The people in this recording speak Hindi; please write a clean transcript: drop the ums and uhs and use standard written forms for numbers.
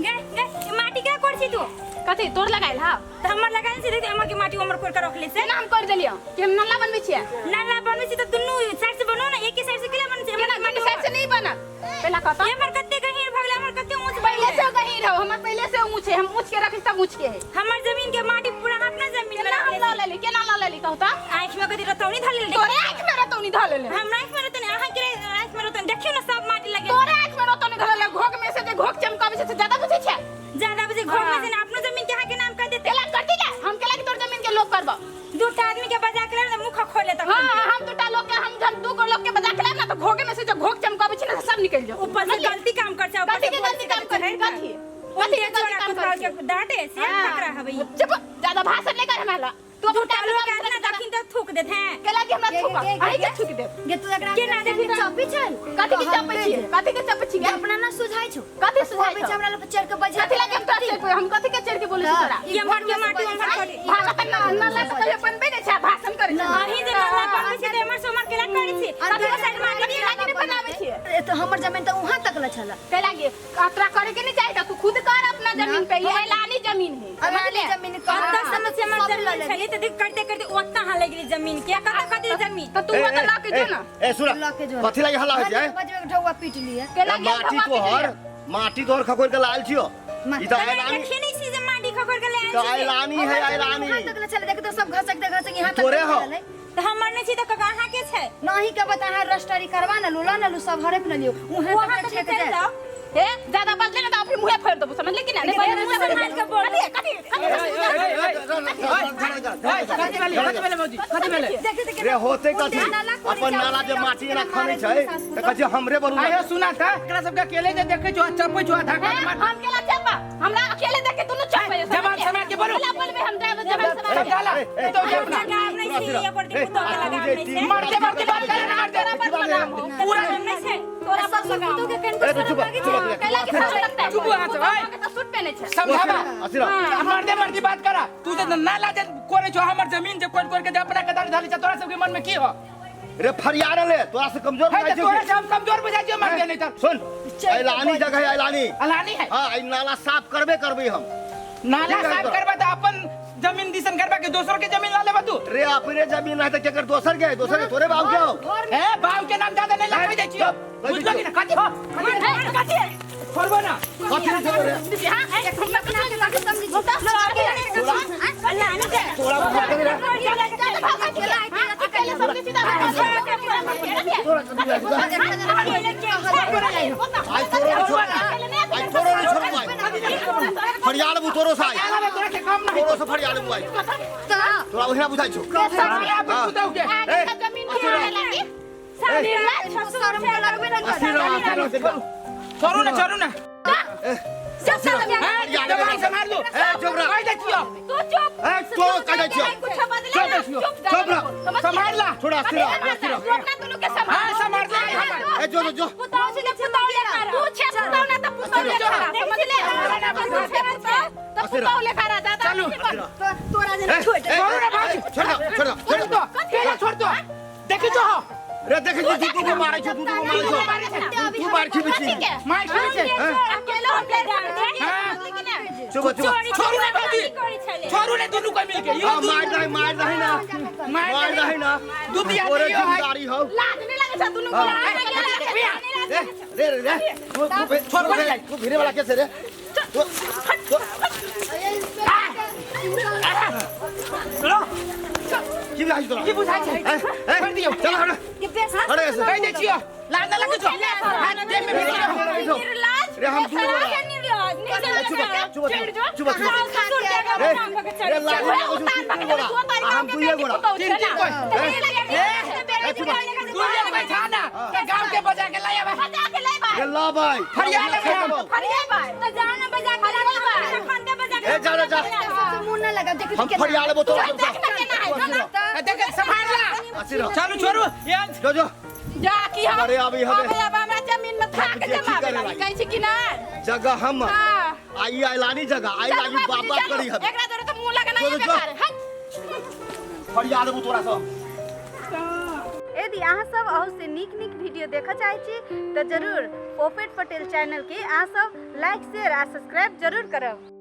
गे गे माटी क्या करछि तू कथि तोर लगाइल हा त हमर लगाइन से देख हमर के माटी हमर कोर कर रखले से ना हम कर देलियो कि हम नल्ला बनबै छियै नल्ला बनबै छी त दुनु साइड से बनो ना एक ही साइड से केला बन छै केना माटी साइड से नहीं बना पहला कहता हमर कत्ते गहीर भगले हमर कत्ते ऊंच पहले से गहीर हो हमर पहले से ऊंच है हम ऊंच के रखि तब ऊंच के है हमर जमीन के माटी पूरा अपना जमीन में हम ला लेली केना ला लेली कहता आंख में कदी रतौनी धल ले तोरे आंख में रतौनी धल ले हमरा आंख में रतौनी आहा के आंख में रतौनी देखियो ना सब माटी लगे तोरे आंख में रतौनी धल ले घोक में से जे घोक चमकावे से ज्यादा बुझै छै ज्यादा बुझे घोक में से अपना जमीन के के नाम कर देते केला करती के हम केला के तोर जमीन के लोग करबो दूटा आदमी के बजा के ना मुख खोले तक हां हम दूटा लोग के हम जन दू को लोग के बजा के ना तो घोके में से जो घोक चमकावे छै ना सब निकल जाओ ऊपर से गलती काम कर छै कथि के गलती काम कर कथि कथि के गलती काम कर डांटे से पकड़ा हबई चुप ज्यादा भाषण नहीं कर हमरा तू दूटा लोग के ना दखिन त थूक देत है केला के हमरा थूक आही के थूक दे गे तू एकरा के ना देखि चपी छल कथि के चपी छी कथि के चपी छी अपना ना सुझाई छौ कथि सुझाई छौ हमरा लोग चढ़ के बजा कथि लगे हम कथि के चढ़ के बोले तोरा ये मन के माटी हम छोड़ी भाषण ना नल्ला तो कहियो बनबे नै छै भाषण करे छै अही जे नल्ला बनबै छै हमर सोमर केला करै छी कथि के साइड माटी लागी बनावे छी ए तो हमर जमीन त उहां तक ल छला के लागे यात्रा करे के नहीं चाहिए तू खुद कर अपना जमीन पे ये ऐलानी जमीन है हमारी जमीन का समस्या मत चल चली तो देख करते करते ओतना हाल गेली जमीन के कता कती जमीन तो तू तो ला के जो ना ए सुन कथि लागि हल्ला हो जाय बजबे ढौआ पीट लिए के लागे माटी तोहर खकोर के लाल छियो ई त ऐलानी देखी नहीं सी जे माटी खकोर के ले त ऐलानी है ऐलानी तक ले चले देख तो सब घसक यहां तक तोरे हो तो हमर नहीं छी त कहां के छै नहीं के बता है रजिस्ट्री करवा न लो सब हरप न लियो उहां तक छे के जाओ ए ज्यादा बदले ना तो अपनी मुंह फेर दबो समझ ले कि ना नहीं मुंह से मार के बोल रे होते कथि अपन नाला जे माटी ना खने छै त कथि हमरे बोलू आयो सुना था एकरा सब के अकेले जे देखे जो चपै जो धक्का मार हम केला चपा हमरा अकेले देख के दुनु चपै जवान समाज के बोलो बोलबे हम जवान समाज डाला तो के अपना काम नहीं छी ये पर देखो तो लगा नहीं छै मारते मारते बात करे ना मारते पूरा नहीं छै तोरा सब लगा तू के केन केला के सब लगता है चुप आ जा भाई तो सूट पहने छै समझाबा असिरा मारते मारते बात करा तू जे नाला जे करे छो हमर जमीन जे कोन के अपना कदर धाली छ तोरा सब के मन में की हो रे फरियार ले तोरा से कमजोर है बुझाइ तो तोरा से हम कमजोर बुझाइ छियै मार के नहीं त सुन ऐलानी जगह है ऐलानी अलानी है हां ई नाला साफ करबे हम नाला साफ करबा त अपन जमीन दिसन करबा के दोसर के जमीन ला लेबा तू रे अपने जमीन है त केकर दोसर के तोरे बाबू के हो ए बाप के नाम ज्यादा नहीं लगाई दे छियो बुझलो कि ना कथि हो कथि छोड़बो ना कथि छोड़ो रे हां एक हम अपना के बात समझी छोटा अल्लाह आने दे तोरा बुझा के रे अकेले सब सीधा आई तोरो रे छोड़ फरियाल बु तोरो साई तोरा के काम नहीं तोरो से फरियाल बु आई तोरा ओहिना बुझाइ छौ जमीन के लागी शर्म लगबे न छोड़ू ना जवान से मार दो चुप रह कह दे छियो तू चुप तो कह दे छियो कुछ बदले चुप रह संभाल ला थोड़ा सिरा अपना दोनों के हां संभाल ले ए जो पुताओ से पुताओ ले कर तू छे पुताओ ना तो पुताओ ले कर समझ ले तो पुताओ ले कर दादा चलो तोरा जे छोड़ छोड़ू ना भाई छोड़ दो केला छोड़ दो देखि जो हो रे देख तू को मारै छौ तू मार खी बिची मार के छे अकेले हम ले डाल दे चुप छोड़ू ना भाई छोड़ू ने दोनों को मिल के यो मार रही ना दुतिया तोरे नहीं हो जिम्मेदारी हो लाज नहीं लगे दोनों को रे तू भिरे वाला कैसे रे की बुझाइ तोरा की बुझाइ छै कर दियो चल हट अरे कह दे छियो लाज ना लगे छो हाथ दे में भिड़ियो रे हम दूर चुप रे लाज हम दुइए गोड़ा दुनिया में खाना गांव के बजा के लाया रे ला भाई फरियाद में भाई तो जाना बजा के लाया खंडे बजा के ए जा मुंह न लगा देख हम फरियाद लेबो तो देख संभाल ला चलो छोड़ू जो जा की हम अरे अभी हमें हमरा जमीन में था के जमा कहीं छी कि ना जगह हम आई ऐलानी जगह आई लागी बाबा करी हम एकरा तोरे तो मुंह लगा नहीं फरियाद लेबो तोरा सब ए यदि अहाँ सब अहू से नीक वीडियो देखऽ चाहै छी तऽ जरूर पोपेट पटेल चैनल के अहाँ सब लाइक शेयर आ सब्सक्राइब जरूर करब।